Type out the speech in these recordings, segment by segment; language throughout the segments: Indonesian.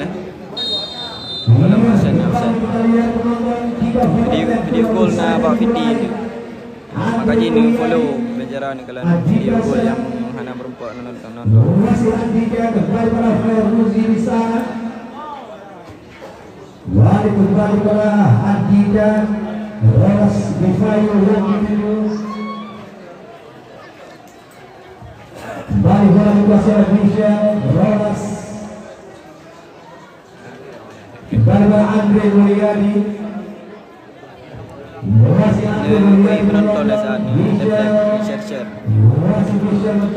lah. Kalau offside. Video goal na Pak Fiti tu. Maka jini follow penjara ni kalau video goal yang hana berempat nonton. Mari kembali kepada Andi dan Rolas Bifayu yang dituju. Kembali bola dikuasai oleh Michel Rolas. Kembali kepada Andre Mulyadi. Masih Andre Mulyadi penonton dah saat ni share.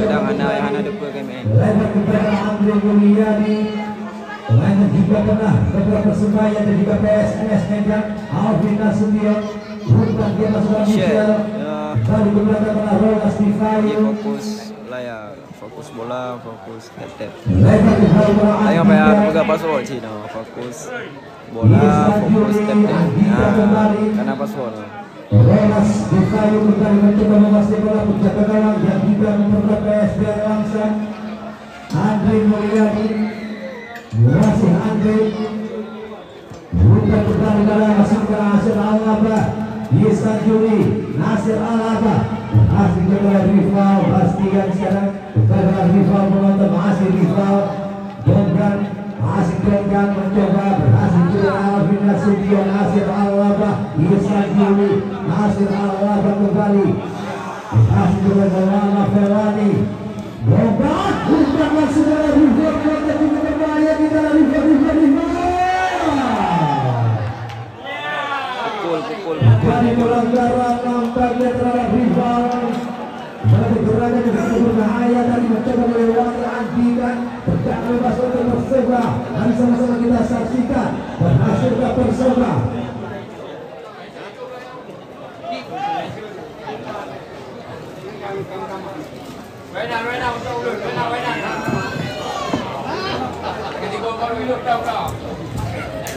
Kadang hana depa kami. Lebar kepada Andre Mulyadi. Pemain juga pernah beberapa persebaya dan juga PSMS Medan Alvin Nasution. Bukan dia masuk Michel. Baru beberapa pernah Rolas Bifayu. Fokus layar, fokus bola, fokus tap. Tengok apa yang pegang password sini. Fokus bola, fokus tap. Karena password. Rolas Bifayu kembali mencoba menguasai bola penjaga gawang yang juga memperkuat PSBR langsung. Andre Mulyadi. Masih Andre. Bukan kembali masuk ke Nasir Al-Aba. Yesa Juli, Nasir Al-Aba. Masih kepada rival, pastikan sekarang kepada rival penonton masih rival. Donggan, masih donggan mencoba berhasil juga Alvin Nasution, Nasir Al-Aba. Yesa Juli, Nasir Al-Aba kembali. Masih juga Maulana Ferrani. Donggan, bukan masuk ke rival penonton juga berbahaya di dalam rival. Pukul. Dari pelanggaran nampaknya terhadap rival. Mereka berada di dalam berbahaya dari mencoba melewati Andi dan tidak bebas untuk Perseba. Mari sama-sama kita saksikan berhasilnya Perseba.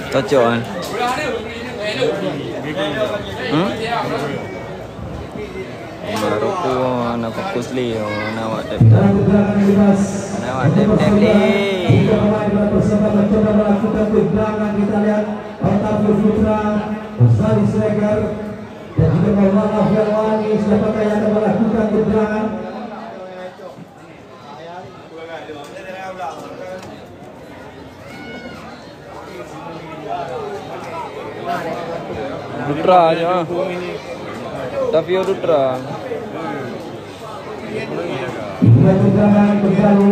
Cocok kan? Baru tu nak fokus li, nak awak tap. Nak awak tap li. Bersama mencoba melakukan gerangan, kita lihat Otavio Putra, Osali Sregar dan juga Maulana Ferwani. Siapakah yang akan melakukan gerangan? Dutra aja. Tavio Dutra. Dua gerangan kembali.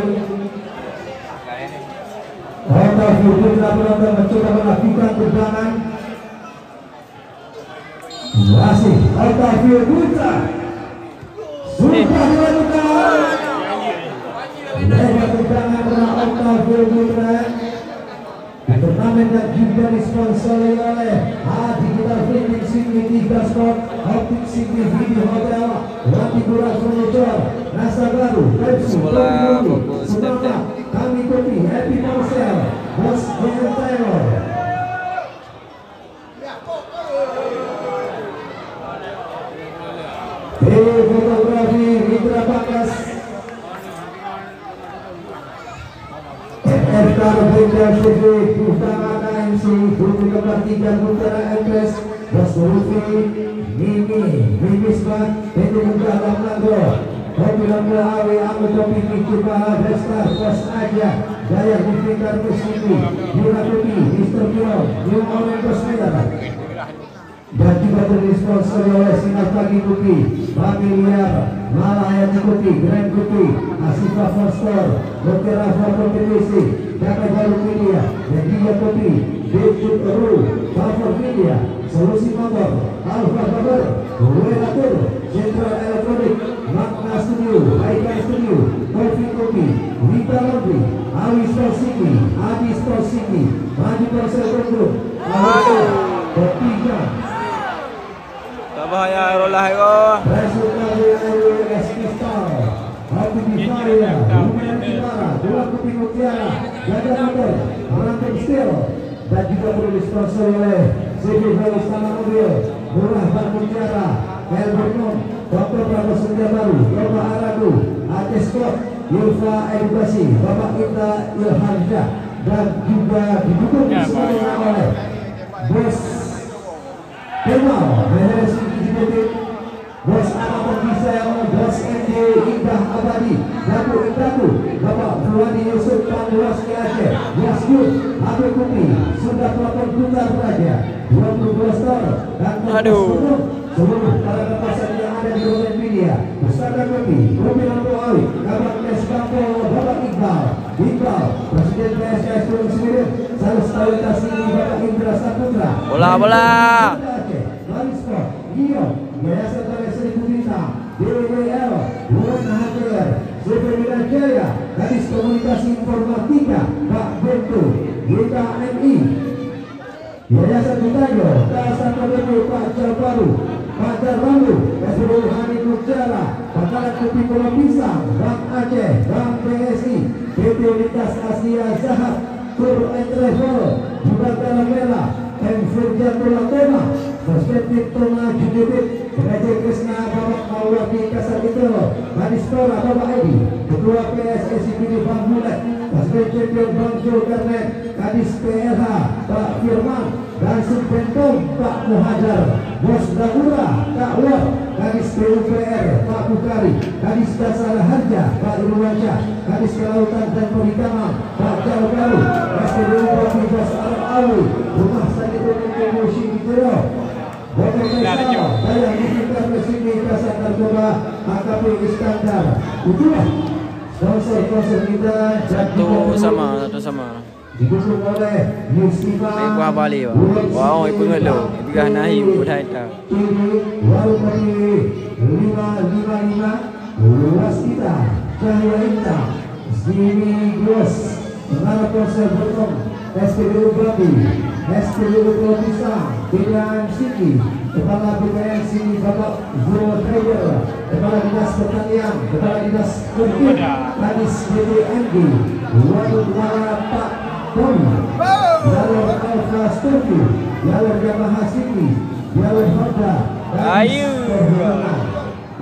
Otavio Putra penonton mencoba melakukan gerangan. Masih Otavio Putra. Sudah dilakukan. Lebar gerangan pada Otavio Putra. Turnamen yang juga disponsori oleh Digital Printing Sydney 3 Sport, Optik Sydney Video Hotel, Watipura Furniture, Nasa Baru, Pepsi, Semangat, Kami Kopi, Happy Marcel, Bos General Taylor. Fotografi Indra Bagas. RK Benda CV Utama KMC Bumi Kepertikan Putra Ekres Bos Rufi Mimi Sbat PT Muka Lamnago Kopi Lamna Awe Amu Kopi Kikibaha Destar Bos Aja Jaya Difikar Kusiti Yura Kopi Mr. Kio New Orang Kosmedara dan juga disponsori oleh Sinar Pagi Kopi Familiar Malaya Kopi Grand Kopi Asifa Foster Dr. Rafa Kompetisi Data Baru Media dan juga Kopi Bejut Ru Favor Media Solusi Motor Alfa Faber Ruenatur Central Elektronik Magna Studio Haika Studio Kopi Vita Laundry Awi Store City Adi Store City Maju Persel Group Ketiga tak bahaya rolah ko. Dan juga perlu disponsori oleh CV Istana Mobil, Murah Ban Mutiara, Elbernon, Dr. Prabowo Setia Baru, Bapak Aragu, Aceh Sport, Yulfa Edukasi, Bapak Ita Ilharja, dan juga didukung semuanya oleh Bos Kemal Federasi Eksekutif, Bos Amator Gisel, Bos ND Indah Abadi, Datuk Indatu, Bapak Fuadi Yusuf Panwas Aceh, Bos Yus, Habib Kupi, sudah pelapor putar Raja, 22 star, dan seluruh para kepasar yang ada di Roman Media, Pusaka Kopi, Kopi Lampu Awi, Kabar Kes Kampo, Bapak Iqbal, Presiden PSS Gunung Sembilan, Salus Talitas ini Bapak Indra Saputra, Bola. Marisco, Gio, Yayasan Tali Seribu Bintang, DWL, Luan Hajar, Zepemina Jaya, Gadis Komunikasi Informatika, Pak Bento, GKMI, Yayasan Butajo, Kawasan Kopi Pak Jalparu, Pak Jarbaru, Kasbul Hani Nurjala, Pakalan Kopi Pulau Pisang, Bank Aceh, Bank BSI, PT Lintas Asia Zahab, Tour and Travel, Jembatan Mela, Firja Tulatona, Perspektif Tona Judibit, Raja Krishna Bapak Mawati Kasar Itero, Manistora Bapak Edi, Ketua PSSI Bidi Bang Mulet, Presiden Champion Bang Zulkarnain, Kadis PLH Pak Firman, dan Subbentom Pak Muhajar, Bos Daura Kak Wah, Kadis PUPR Pak Bukari, Kadis Dasar Harja Pak Irwansyah, Kadis Kelautan dan Perikanan Pak Jalbaru, SPBU Profi Bos Arab Awi, Rumah Sakit Umum Promosi Bitero, Bapak Kesal, Daya Digital Resimi Kasar Narkoba, AKP Iskandar. Itulah sponsor kita. Satu sama. Didukung oleh Yusima, Kuah Bali, wow, ikut ngelo, tiga nahi budaya kita. Warung Kopi 555, Luas Kita, Cahaya Indah, Sini Gos, Menara Ponsel Bertong, SPBU Babi, SPBU Pulau Pisang, Bidang Siki, Kepala BPN Sini Bapak Zul Trader, Kepala Dinas Pertanian, Kepala Dinas Kurkin, Kadis BPNG, Warung Wara Pak Tony, Jalur Alfa Studio, Jalur Yamaha City, Jalur Honda, Ayu.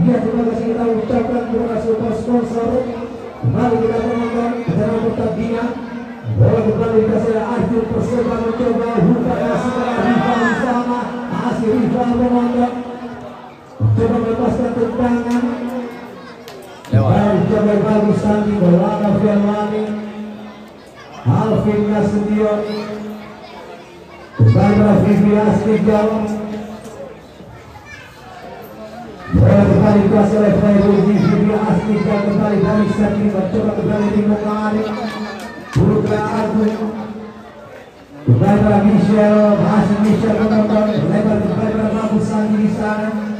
Iya, terima kasih kita ucapkan terima kasih untuk sponsor. Kembali kita menonton acara pertandingan. Bola kembali dikasih Arthur Perseba mencoba buka setelah rival di sana. Hasil rival menonton. Mencoba melepaskan tendangan. Baik, coba bagus Sandi, Bolana Fialwani, Alvin Nasution, kepada Vivi Asrijal. Bola kembali dikuasai oleh Fairul Vivi Asrijal, kembali dari Sandi, mencoba kembali di Mungari, Putra Agung, kepada Michel, masih Michel menonton, lebar kepada Rabu Sandi di sana.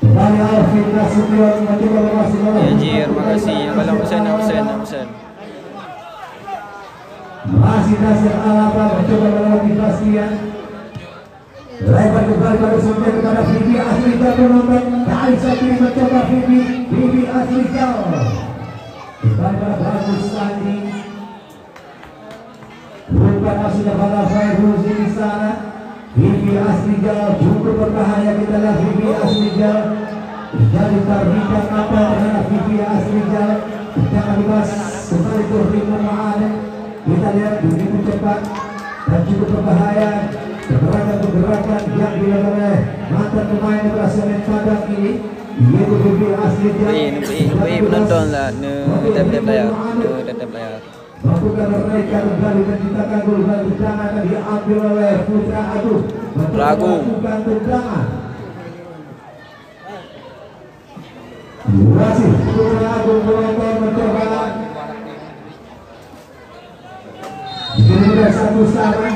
Kembali Alvin Nasution mencoba melewati bola. Ya Jir, makasih. Kalau Husain. Masih Nasir Alaba mencoba melewati Bastian. Lebar kembali pada Sumber kepada Vivi Asrijal menonton. Dari Sakri mencoba Vivi Asrijal. Kembali pada Bagus Sandi. Bukan masih pada Fairul di sana. Vivi Asrijal cukup berbahaya, kita lihat Vivi Asrijal jadi tarbitkan apa terhadap Vivi Asrijal. Jangan dibahas kembali ke ritme Ma'adeh. Kita lihat begitu cepat dan cukup berbahaya pergerakan yang dilakukan oleh mantan pemain operasional padang ini, yaitu Vivi Asrijal. Penonton lah, tep layar. Melakukan mereka kembali menciptakan gol dan tendangan akan diambil oleh Putra Agung. Melakukan tendangan. Masih Putra Agung mencoba. Sudah satu sama.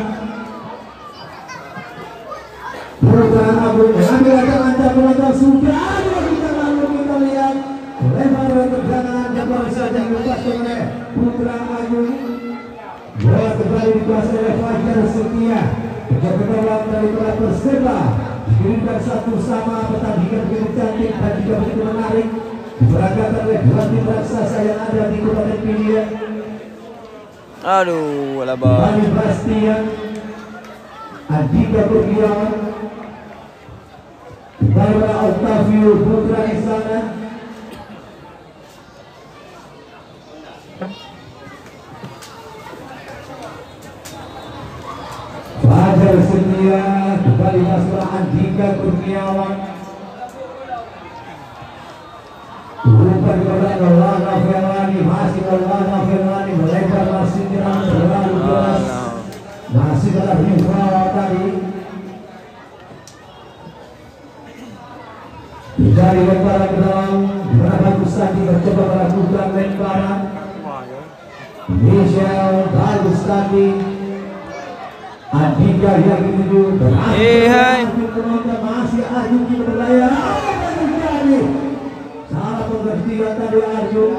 Putra Agung mengambil ancam penonton sudah kita lalu kita lihat lebar tendangan yang baru saja dilepaskan oleh Putra Agung. Bola kembali dikuasai oleh Fajar Setia. Penjaga gawang dari Perseba. Dikirimkan satu sama, pertandingan begitu cantik dan juga begitu menarik. Diberangkatkan oleh dua tim raksasa yang ada di Kabupaten Pilihan. Aduh, Alaba. Bali Bastian, Andika Kurniawan, Bala Octavio Putra di sana. dia kembali masuk Andika Kurniawan. Umpan kepada Maulana Firmani, masih Maulana Firmani melebar masih nyerang terlalu keras. Masih dalam rival tadi. Mencari lemparan ke dalam, di mana bagus tadi mencoba melakukan lemparan. Michel bagus tadi. Andika yang menuju hai. Masih Arjun di berlayar. Salah pengertian tadi Arjun.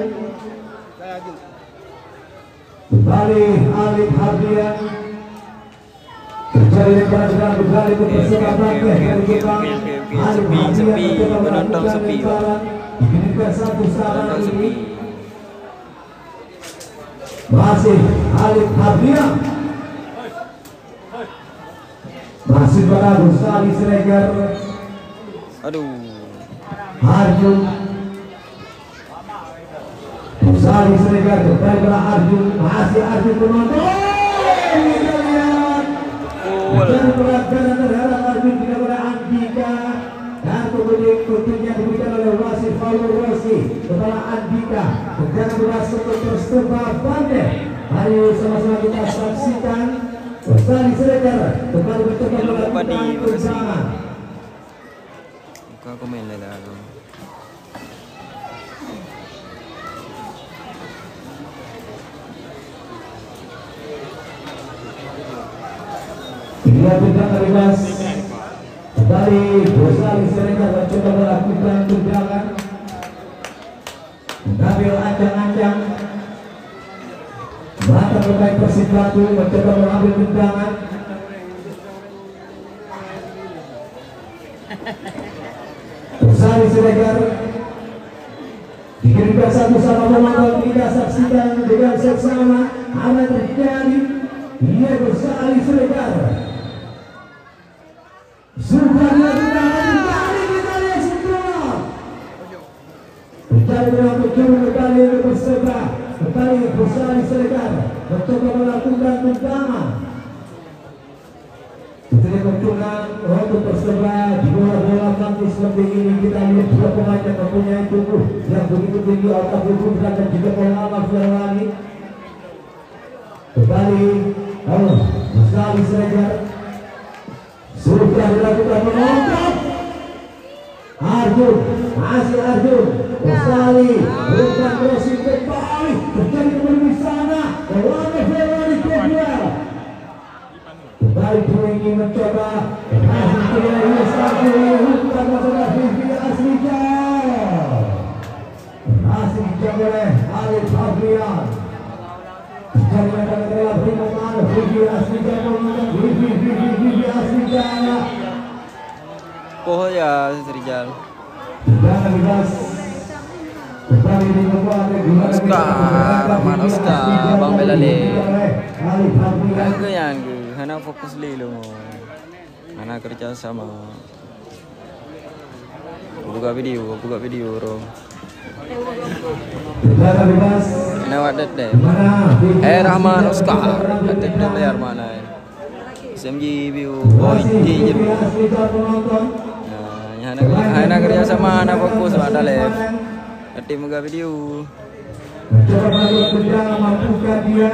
Kembali Alif Hardian. Terjadi lemparan kembali ke persela Bangkeh dari Jepang. Sepi, penonton sepi. Diberikan satu saran sepi. Masih Alif Hardian. Masih bagus Ali Siregar. Aduh. Arjun. Ali Siregar kembali ke Arjun. Masih Arjun penonton. Kita lihat. Dan pelanggaran terhadap Arjun tidak pada Andika. Dan kemudian tentunya diberikan oleh wasit Paul Rossi kepada Andika. Tendangan bebas untuk Persteba Bandar. Ayo sama-sama kita saksikan. Ali Siregar kembali mencoba melakukan tendangan. Buka komen lah tu. Dia tendangan bebas. Kembali Ali Siregar mencoba melakukan tendangan. Mengambil ancang-ancang. Mata pemain Persib Batu mencoba mengambil tendangan. Ali Siregar dikirimkan satu sama penonton, kita saksikan dengan seksama apa terjadi. Ia Ali Siregar sudah dilakukan kembali kita lihat semua. Mencari untuk kembali ke Perseba. Kembali Ali Siregar mencoba melakukan tendangan. Setelah mencoba untuk Perseba di bola-bola praktis seperti ini, kita lihat dua pemain yang mempunyai tubuh yang begitu tinggi, otak tubuh dan juga pengalaman Firmani. Kembali Ali Siregar sudah dilakukan menonton. Arjun, masih Arjun. Osali, bukan crossing kembali, terjadi kembali di sana. Maulana Firmani kedua. Kembali ingin mencoba, masih tidak satu, bukan masalah Vivi Asrika. Masih dijaga oleh Alif Hardian. Jangan adalah bagaimana Vivi Asrika menggunakan Vivi Asrika. Poh ya Rizal. Jangan bebas. Rahman Oscar, Bang Belale. Aku yang hana fokus lilo mo. Hana kerja sama. Buka video bro. Hana wadat deh. Rahman Oscar, wadat deh layar mana? SMG view, OIT je. Hana kerja sama, hana fokus ada live. Tim buka video. Mencoba melakukan tendangan, mampukah dia?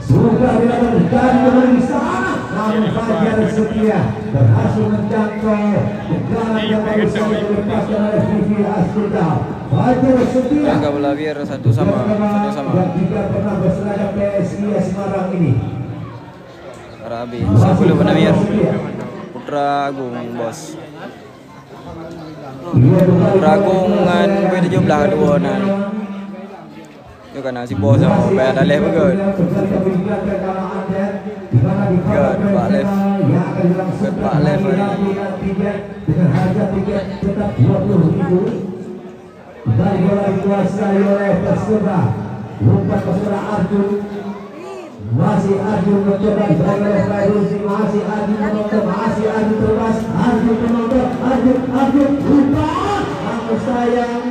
Sudah dilakukan dan kembali di sana. Namun Fajar Setia berhasil menjangkau tendangan yang baru saja dilepaskan oleh Vivi Asrika. Fajar Setia Angka bola biar satu sama. yang juga pernah berseragam PSIS Semarang ini. Rabi, sebelum pernah biar Putra Agung bos. Ragungan B17 kedua nan. Itu kan si bos sama bayar dalih betul. God, Pak Lev. God, Pak Lev. Dengan harga tiket tetap 20.000. Dari bola dikuasai oleh Perseba. Umpan kepada Arjun. Masih Arjun mencoba diberi oleh Fairuzi. Masih Arjun menonton. Masih Arjun terlepas. Arjun menonton. Arjun umpan. Namun sayang.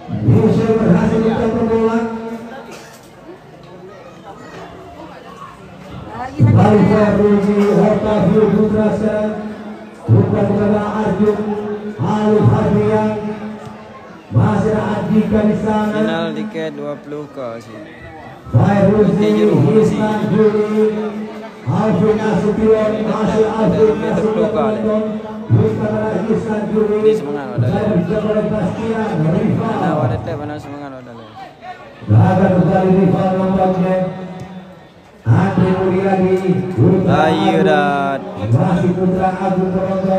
Michel berhasil mencoba bola. Kembali Februari Otavio Putra sekarang bukan kepada Arjun Alif Hadrian masih ada Andika di sana. Final tiket 20k sih. Februari Hisnan Juli Alvin Asution masih Alvin Asution Di semangat ada. Nah, wadah teh mana semangat ada. Laga kembali rival nampaknya Andre Mulyadi Ayo dat masih Putra Agung Toronto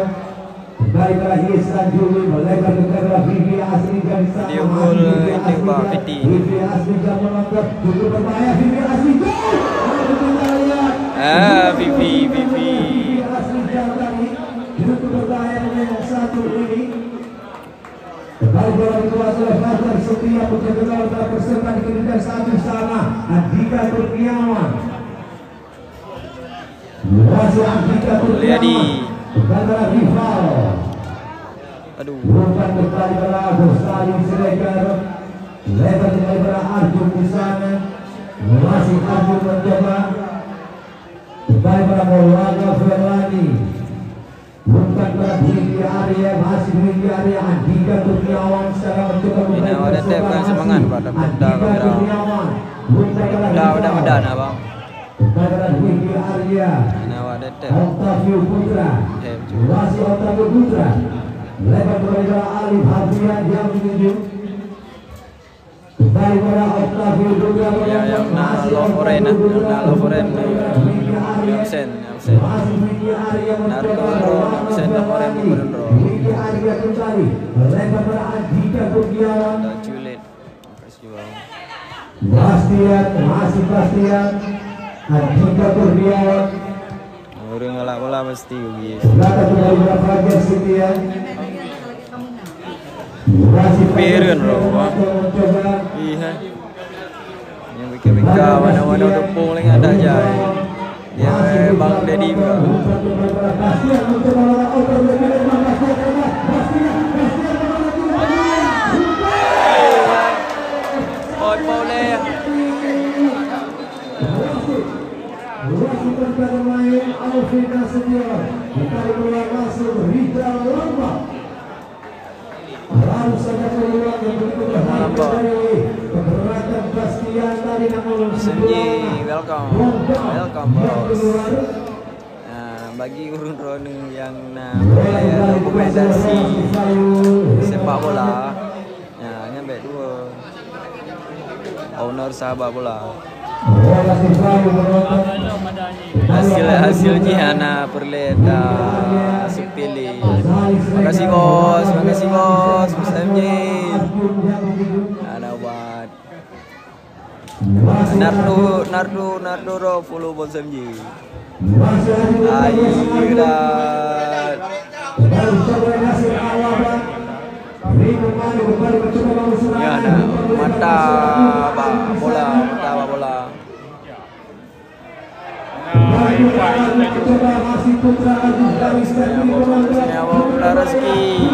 kembali ke Hisnan Juli melebar ke Vivi Asri dan dia gol itu Pak Fiti. Vivi Asri dan menonton cukup berbahaya Vivi Asri Vivi Vivi Asri tadi cukup berbahaya dengan satu ini. Kembali bola dikuasai oleh Fajar Setia Putra Gelar telah berserta di kemudian satu sana Andika Kurniawan. Masih Andika Kurniawan. Kembali rival. Aduh. Bukan kembali bola Gosali Siregar. Lebar Arjun di sana. Masih Arjun mencoba. Kembali bola Maulana Ferlani. Bukan Widi Arya, masih Widi Arya, Andika Kurniawan secara mencoba ini ada teh bukan semangat pada peda kamera. Udah medan abang. Bukan Widi Arya, Ini ada teh. Octavio Putra, masih Octavio Putra. Lebar bola Alif Hadrian yang menuju. Kembali bola Octavio Putra. Ya yang nalo foreign, nalo foreign. Absen. Masih Widi Arya Narko absen foreign berenro. Widi Arya kembali. Lebar bola Andika Kurniawan. Culit. Makasih bang. Bastian Andika Kurniawan. Orang ngelak bola pasti guys. Belakang kembali bola Fajar Setia. Pirin bro. Iya. Yang bikin mana-mana tepung lagi ada aja. Ya Bang Dedi juga. Oi Paule. Senji, welcome bos. Nah, bagi urun running yang player rekomendasi sepak bola, nah nyampe dua owner sahabat bola. Hasil jihana perleta sepilih. Makasih bos, MJ. Ada buat Nardo ro follow bos MJ. Ayo dah. Ya nah, mata bola. Nyawa bola rezeki.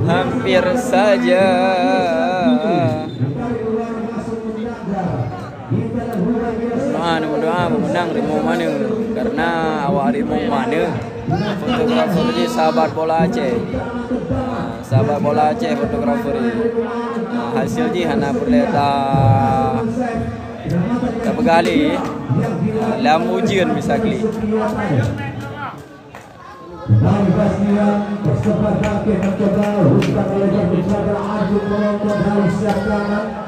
Hampir saja. Doa menang Rimo Mane karena awak Rimo Mane fotografer di sahabat bola Aceh. Sahabat bola Aceh fotografer. Hasil di hana perleta kabegali lam ujian bisa kli. Dari Bastian bersepat kaki mencoba hutan lebar kepada Arjun menonton dari siap kanan.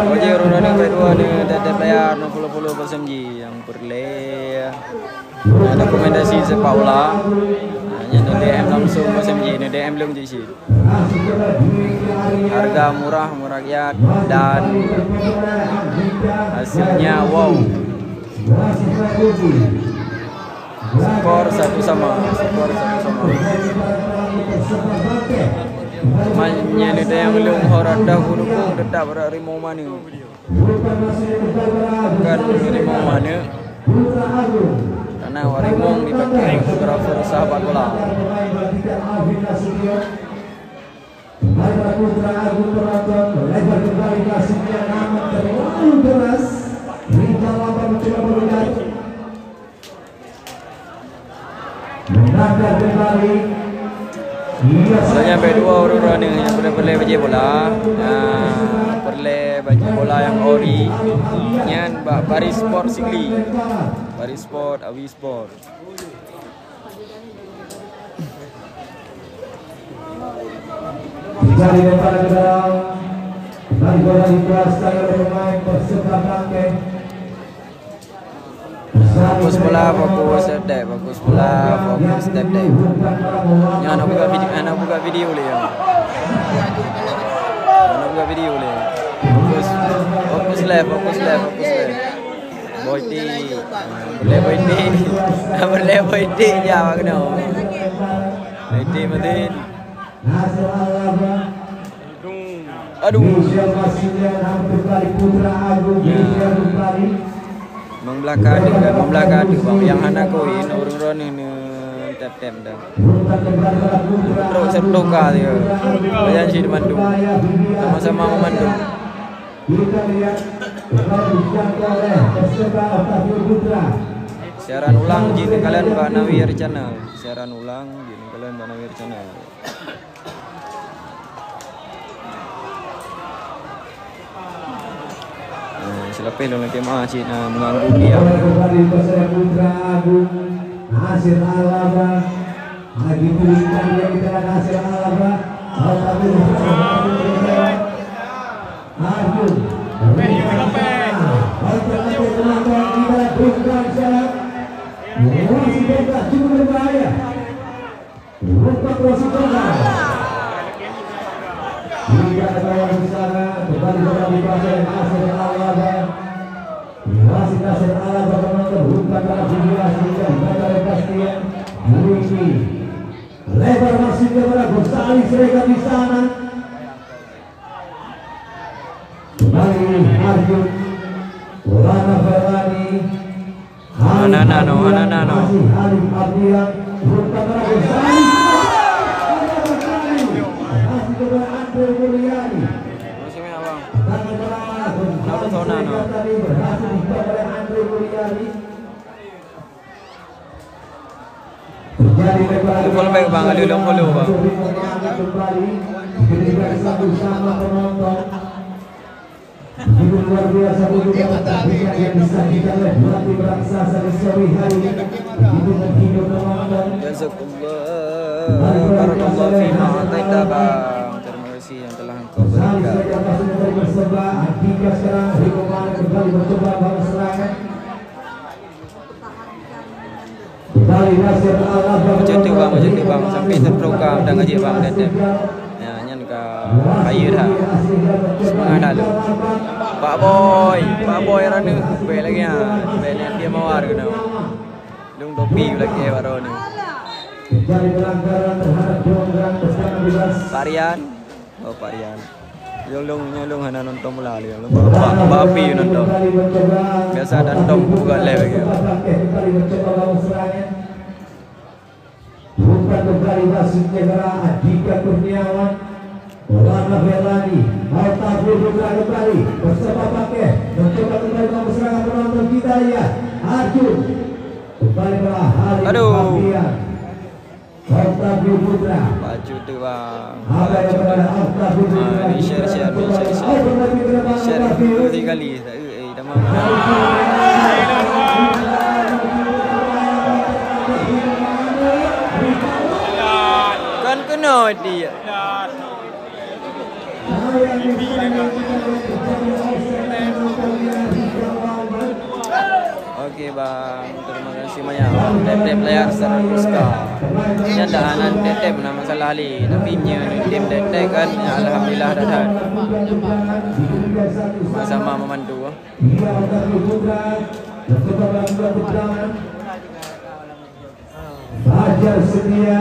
Oje urunan kedua ni ada player 60% yang perle rekomendasi sepak bola. Hanya DM langsung SMJ ni DM belum jadi. Harga murah rakyat dan hasilnya wow. Skor satu sama. Mainnya ni yang belum horat dah gunung tetap harimau mana. Bukan harimau mana. Karena harimau dipakai fotografer sahabat bola. Putra Agung penonton lebar kembali klasiknya namun terlalu keras. Rizal Lampar mencoba bergerak. Menangkap kembali. Soalnya sampai 2 orang ni yang perle baju bola. Perle baju bola yang ori. Yang Paris Sport Sigli. Paris Sport, Awi Sport. Dari lempar ke dalam. Dari bola dikuasai oleh pemain Persebaya Bangkeng. Fokus bola, fokus step deck, fokus bola, fokus step deck. Yang anak buka video le yang. Anak buka video le. Fokus left. Boyti. Boleh boyti ya kena. Boyti Madin. Aduh. Membelakang bang. Yang anak koin orang-orang ini tap dah. Terus serdoka dia. Bayan si Mandung. Sama-sama memandung. Siaran ulang jin kalian Mbak Nawir Channel. Siaran ulang jin kalian Mbak Nawir Channel. Selepas dalam kemah cik mengganggu dia. Putra Agung Nasir Alaba lagi berikan dia kita Nasir Alaba. Agung cukup berbahaya. Rupa jika ada yang di sana kembali di pasir Nasir Alaba. Wasit Nasir Alaba penonton bukan dalam video aslinya dari Bastian Luigi. Lebar masih kepada Gonzales mereka di sana. Kembali Arjun Ulana Ferrani. Hanano. Alif Abdian bukan dalam Gonzales. Andre Mulyani. Masih ni abang. Kenapa zona no? Berhasil oleh Andre Mulyani. Terjadi lebar. Follow back bang, ada long follow bang. Kembali diberikan satu sama penonton. Begitu luar biasa juga pertandingan yang disajikan oleh dua tim raksasa di sore hari ini. Begitu menghibur penonton. Jazakallah. Barakallahu fi ma ataita bang. Yang telah engkau berikan. Macam tu bang sampai terprogram dan ngaji bang dedem. Ya nyan ka kaya dah. Semangat dah lu. Pak boy rana bel lagi ah. Bel yang dia mawar kena. Lung topi lagi baru ni. Parian. Oh Pak Rian. Nyolong hana nonton mula dia. Babi nonton. Biasa nonton buka live lagi. Bukan kembali masuk negara Adhika Kurniawan. Ulana Ferrani. Al-Tafri Putra kembali bersama pakai mencoba kembali serangan penonton kita lihat. Arjun kembali belah hari. Aduh. Al-Tafri Putra. Baju tu bang. Ini share. Share 2-3 kali. Dah mau. Kan kena dia. Okey bang, terima kasih banyak. Tep layar secara Ruska. Ini ada anak tep nama masalah ali, tapi nya tim tep kan alhamdulillah dah. Sama memandu. Fajar Setia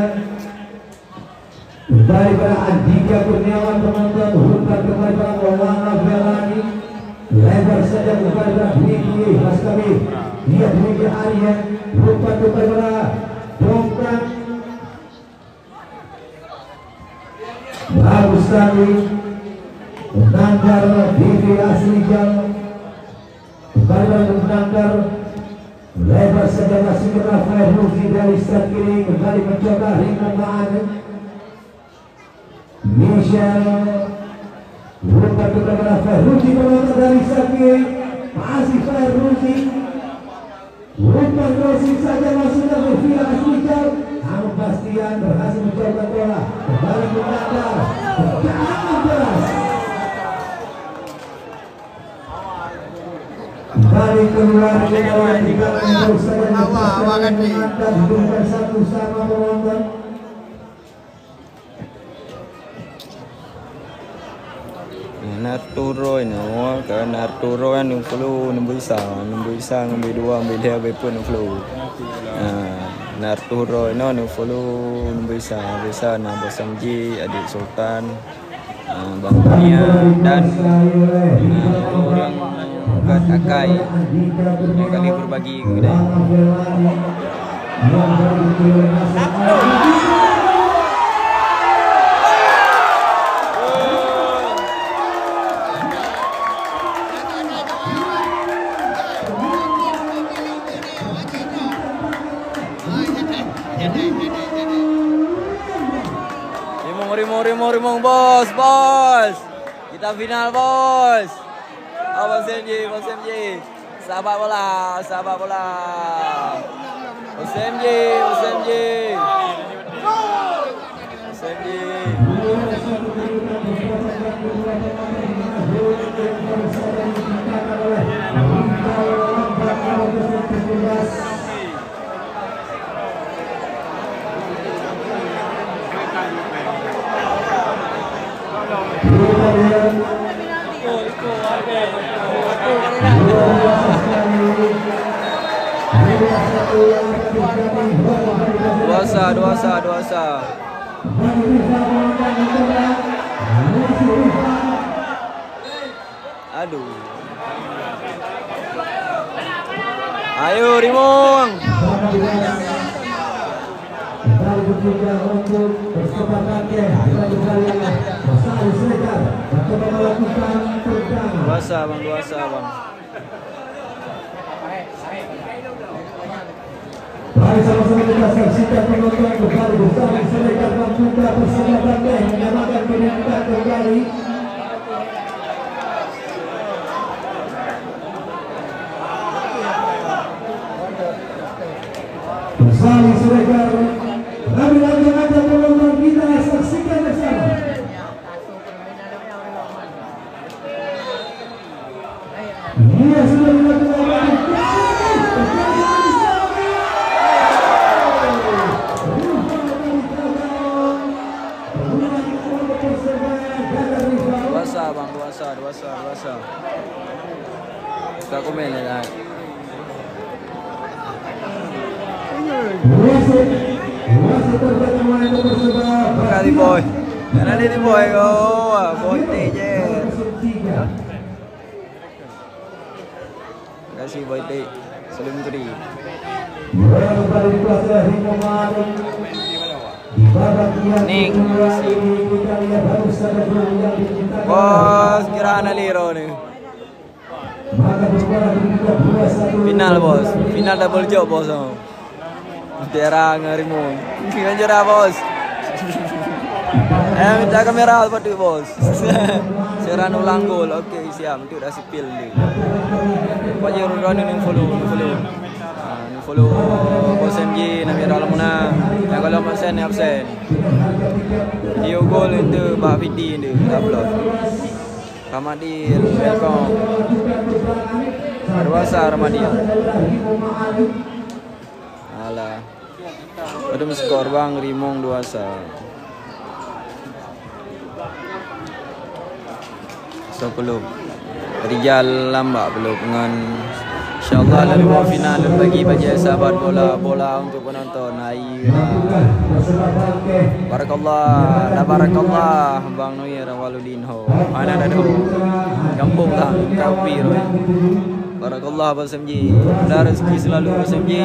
Kembali pada Andika Kurniawan penonton, umpan kembali pada Maulana Velani. Lebar saja kembali pada Dwi Mas kami. Dia Dwi Arya, umpan kembali pada Dongkrak. Bagus sekali. Menanggar Vivi Asrijal. Kembali pada menanggar. Lebar saja masih ke Rafael Rufi dari start kiri. Kembali mencoba Rina Ma'an. Michel. Umpan kepada Rafael Rufi penonton dari start kiri. Masih Rafael Rufi. Umpan crossing saja masuknya Vivi Asrijal. Namun Bastian berhasil mencoba bola. Kembali menanggar. Jangan keras. Kembali keluar ke bawah 3 meter saja dan diberikan satu sama penonton. Arturo ini, kan Arturo kan yang flu nombor isa nombor 2 nombor 3 pun flu. Arturo ini yang flu nombor isa na Bosamji, Adik Sultan, Bang Dunia dan orang Akai yang kami berbagi ke kedai. Rimong bos kita final bos. Bos MJ sahabat bola Bos MJ Duasa. Aduh. Ayo Rimong. Duasa bang. Mari sama-sama kita saksikan penonton kembali bersama Selekar Bangkuta bersama Bandai menyamakan penonton kembali. Bersama Selekar, kami ajak penonton kita saksikan bersama. Dia sudah dilakukan. Duasa. Kita komen ya. Makasih boy. Karena ini boy boy TJ. Kasih boy T. Salim teri. Ning bos kira analiro nih. Final bos, final double job bos. Terang Rimong. Dengan jerah bos. Minta kamera apa tu bos? Seran ulang gol. Okey siap. Itu dah sipil ni. Pokoknya run ni follow Bos MJ Nabi Alamuna. Yang kalau absen absen. Video gol itu Pak Fidi ni upload. Ramadil welcome. Duasa Ramadil. Alah. Ada skor bang Rimong Duasa. So belum Rijal lambat belum dengan InsyaAllah lalu final bagi sahabat bola untuk penonton hari Barakallah, la barakallah Bang Noir Waludin ho. Mana dah ho. Kampung tang Kaupi roy. Barakallah Abang Samji. Mudah rezeki selalu Abang Samji.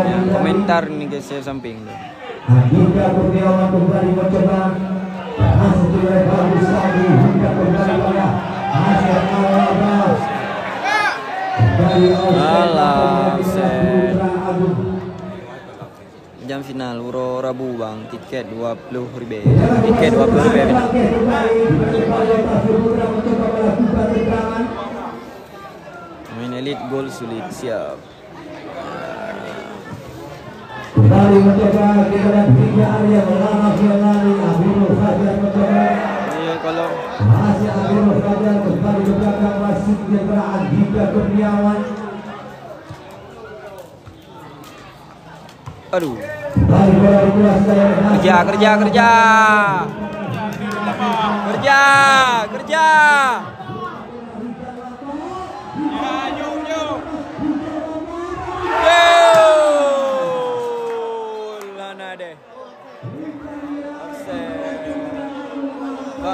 Ya, komentar ni guys saya samping tu. Andika Kurniawan kembali mencoba. Masih bagus lagi. Andika kembali pada Hasil Abbas. Alah, jam final Euro Rabu bang, tiket 20.000. Tiket 20.000 final. Main elit gol sulit siap. Kembali mencoba kepada tiga Arya melama Fiolani Abdul Fajar mencoba. Iya kalau masih Abdul Fajar kembali ke belakang masih kepada Andika Kurniawan. aduh. Kerja.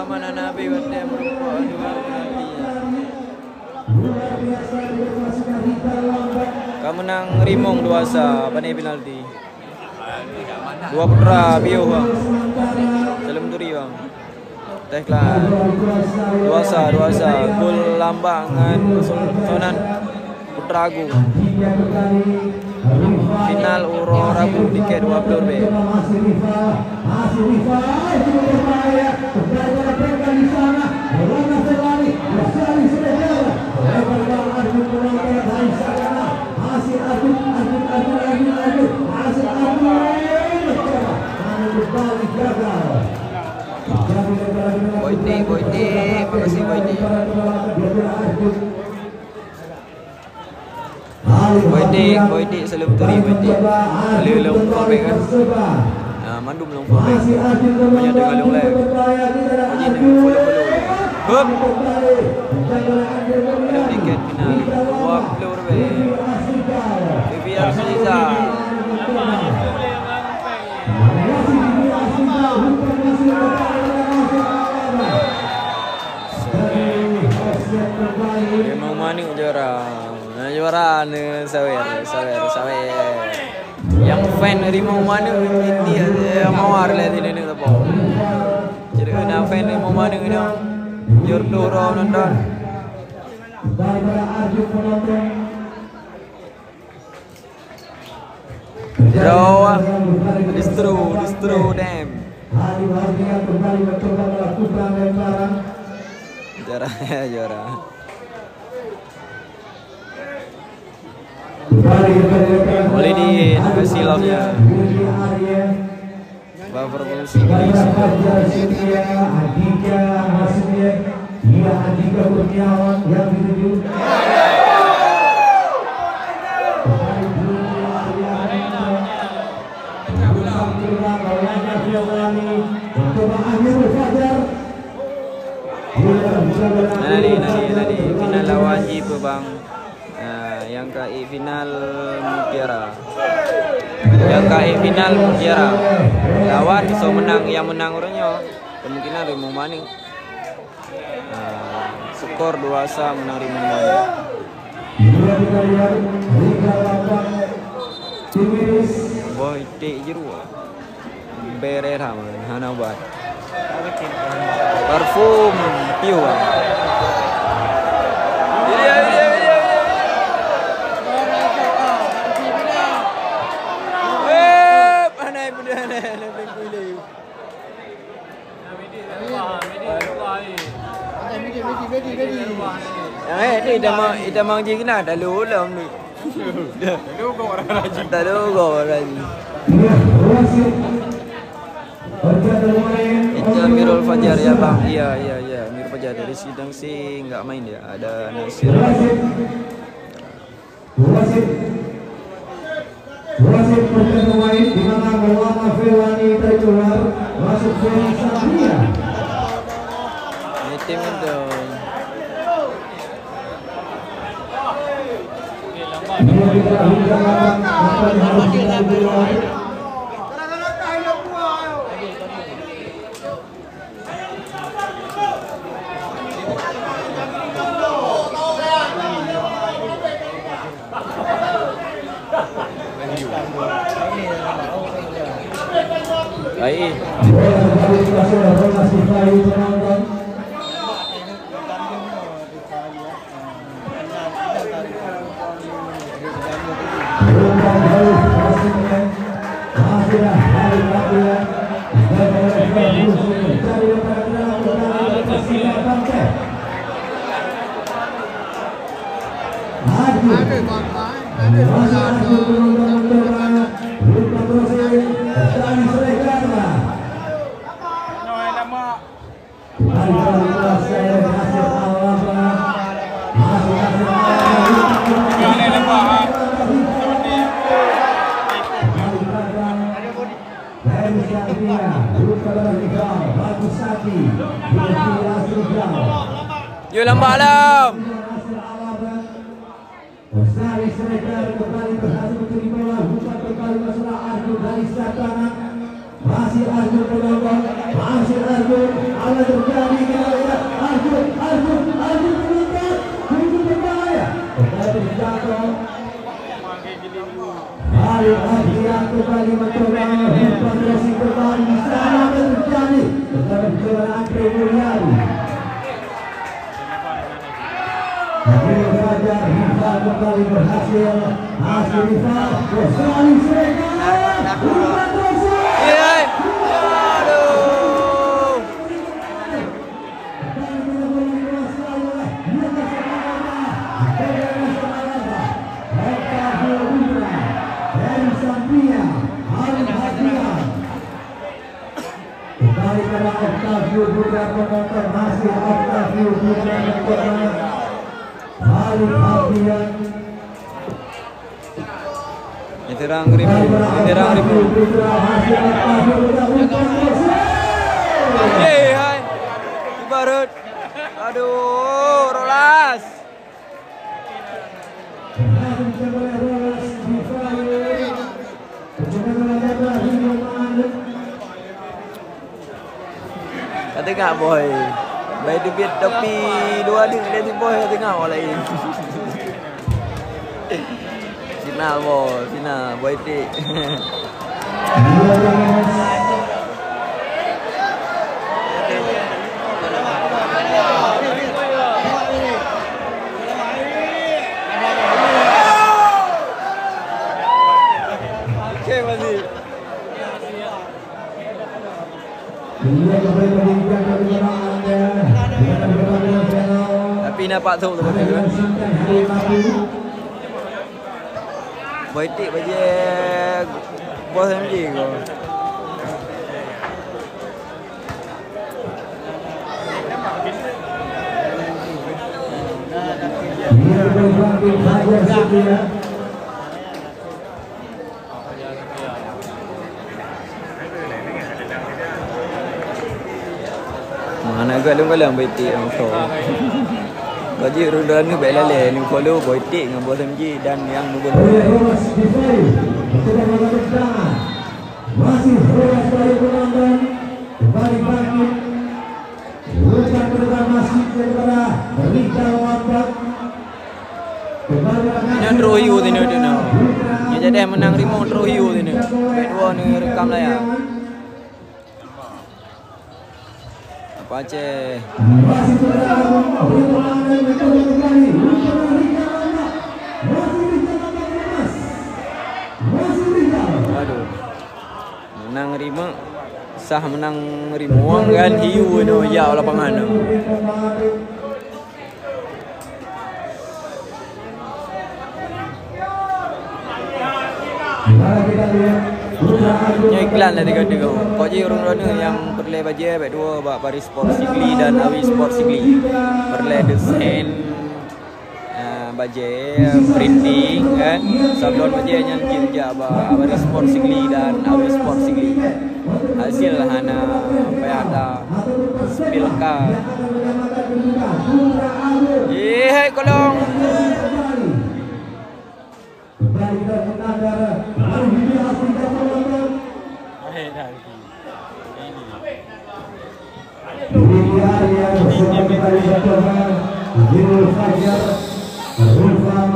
Mana Nabi wate merupakan dua penalti. Kemenang Rimong 2-1 pandai penalti. Dua putra Bio bang. Salam turi bang. Teklan 2-1 gol lambangan Sonan Putra Agung. Final Euro Rabu tiket 20.000. Boyti, makasih Boyti. Boyti salam turi Boyti. Lalu long probek kan. Mandum long probek. Banyak dengar long live. Wajib nak follow. Hup. Ada tiket final 20.000. Vivian Saliza. Memang manik juara ni sawer. Yang fan Rimau mana India mawar lah di ni apa. Jadi kena fan Rimau mana ni Jordoro nonton. Draw, distro dem. Juara. Boleh di silapnya. Buffer fungsi Inggris. Andika Kurniawan yang dituju. Nadi final lawan Jipe bang. Yang KI final Mutiara. Lawan so menang, yang menang orangnya kemungkinan Rimau Maning. Skor 2-1 menang Rimau Maning. Boy tik jeru. Bere ramai hana buat. Parfum piu. Ita mang ji kena dah lu lah ni. Dah lu go lagi. Itu Amirul Fajar ya bang. Iya. Amirul Fajar dari Sidang sih enggak main dia. Ada Nasir. Wasit berpemain di mana Maulana Firwani terkeluar masuk zona Satria. Baik. Yo lambat lam. Masih Arjun penonton, masih Arjun, ada terjadi Arjun meningkat, Arjun berbahaya, kembali jatuh. Halil Adrian kembali mencoba, umpan racing kembali di sana terjadi, tetapi kebenaran Mulyadi. Akhirnya saja Rifal kembali berhasil, Rifal, Australia Serigala, umpan racing. Kembali pada Octavio Putra penonton, masih Octavio Putra mencoba Halil Adrian. Diterang ribu. Hai. Ibarat. Aduh, Rolas. Tengok boy. Baik debit tapi dua dia boy tengok orang lain. Final boy tik. Okay, masih. Tapi nampak tu betul kan? Boy tik baje bos MJ ko. Mana galung-galung boy tik ang so. Gaji rundan ni baik lale ni follow boy tik dengan bos MJ dan yang nubun. Masih Rolas dari penonton kembali bangkit. Bukan berdekat masih kepada Rizal Wabak. Ini draw hiu ni dia nak. Dia jadi menang remote draw hiu ni. Kedua ni rekam lah ya. Apa je? Masih Aduh. Menang rima sah menang rimuang kan hiu no ya lapangan no. Nya iklan lah tiga. Kau je orang-orang yang perle baje baik dua bak Paris Sport Sigli dan Awi Sport Sigli. Perle desain baje printing kan. Sablon baje yang kerja bak Paris Sport Sigli dan Awi Sport Sigli. Hasil hana apa ada spilka. Hai kolong. kita menandar. Lalu ini hasil penonton. Ini area bersama kembali jatuhkan. Jirul Fajar, Rifal.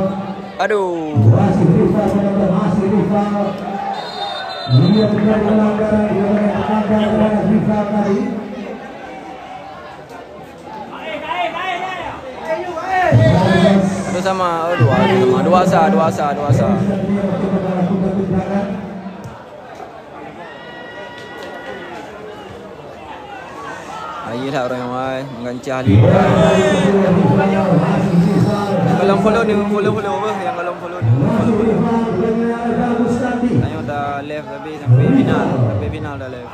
Aduh. Masih Rifal penonton, masih Rifal. Dia menjadi pelanggaran yang melanggar Rifal tadi. Aduh sama, dua asa. Ayo dah orang yang mai mengancah dia. Kalau follow apa? Yang kalau follow ni. Ayo dah left sampai final dah left.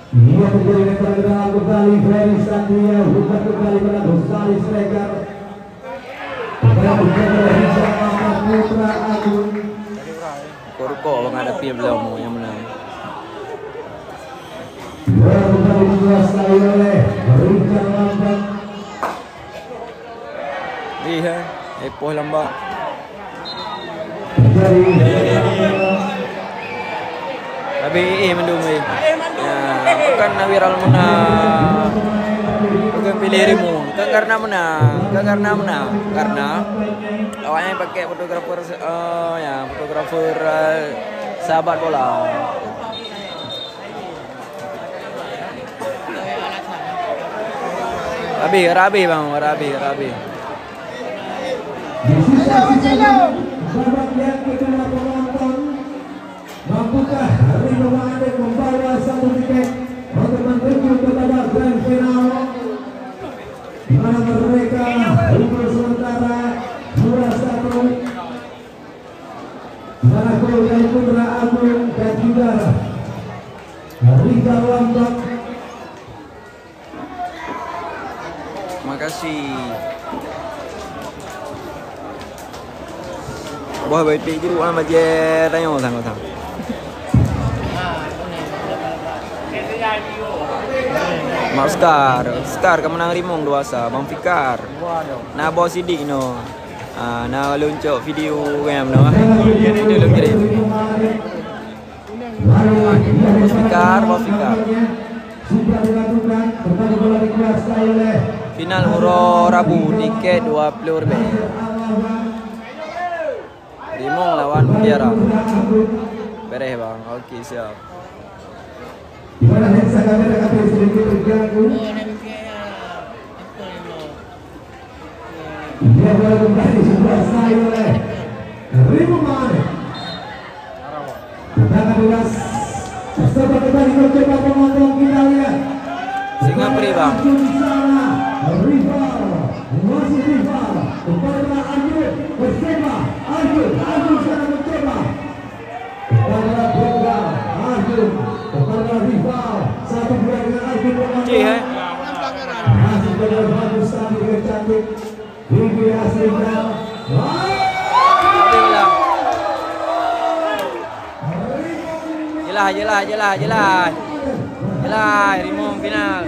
Ia menjadi pergerakan kembali Ferry Satria, bukan kembali pada Gonzales Regar. Putra Agung. Korko menghadapi belum yang menang. Kembali dikuasai oleh Richard Lambang. Lihat, Epoh lambat. Jadi Tapi mendung ya. Bukan Nawiral menang. Bukan pilih Rimu. Karena menang. Karena awalnya pakai fotografer sahabat bola. Rabi. di sisa-sisa babak yang kedua penonton, mampukah Rio Made membawa satu tiket untuk menuju ke babak grand final, di mana mereka unggul sementara 2-1, di mana gol dari Putra Agung dan juga Rizal Lambang. Terima kasih. Buah baik jeruk amat je tanya orang. Mak Scar kemenang Rimong 2-1. Bang Fikar. Nah bawa sidik no. Nah luncuk video game no. Dia kirim. Bang Fikar. Sudah dilakukan bertanding bola dikuasai oleh Final Huro Rabu tiket 20 lebih. Rimong lawan Mutiara. Beres bang. Okey siap. di mana lensa kamera kami sedikit terganggu. Dia bola kembali dikuasai oleh Rimong Mane. Tendangan bebas. Coba kembali mencoba penonton, kita lihat. Singapura bang. Rival, masih rival. Kepada Arjun bersama Arjun sekarang mencoba. Kepada Benggal, Arjun kepada rival. Satu dua dengan Arjun penonton. Masih benar bagus tadi dengan cantik. Tinggi aslinya. Jelah Rimong final.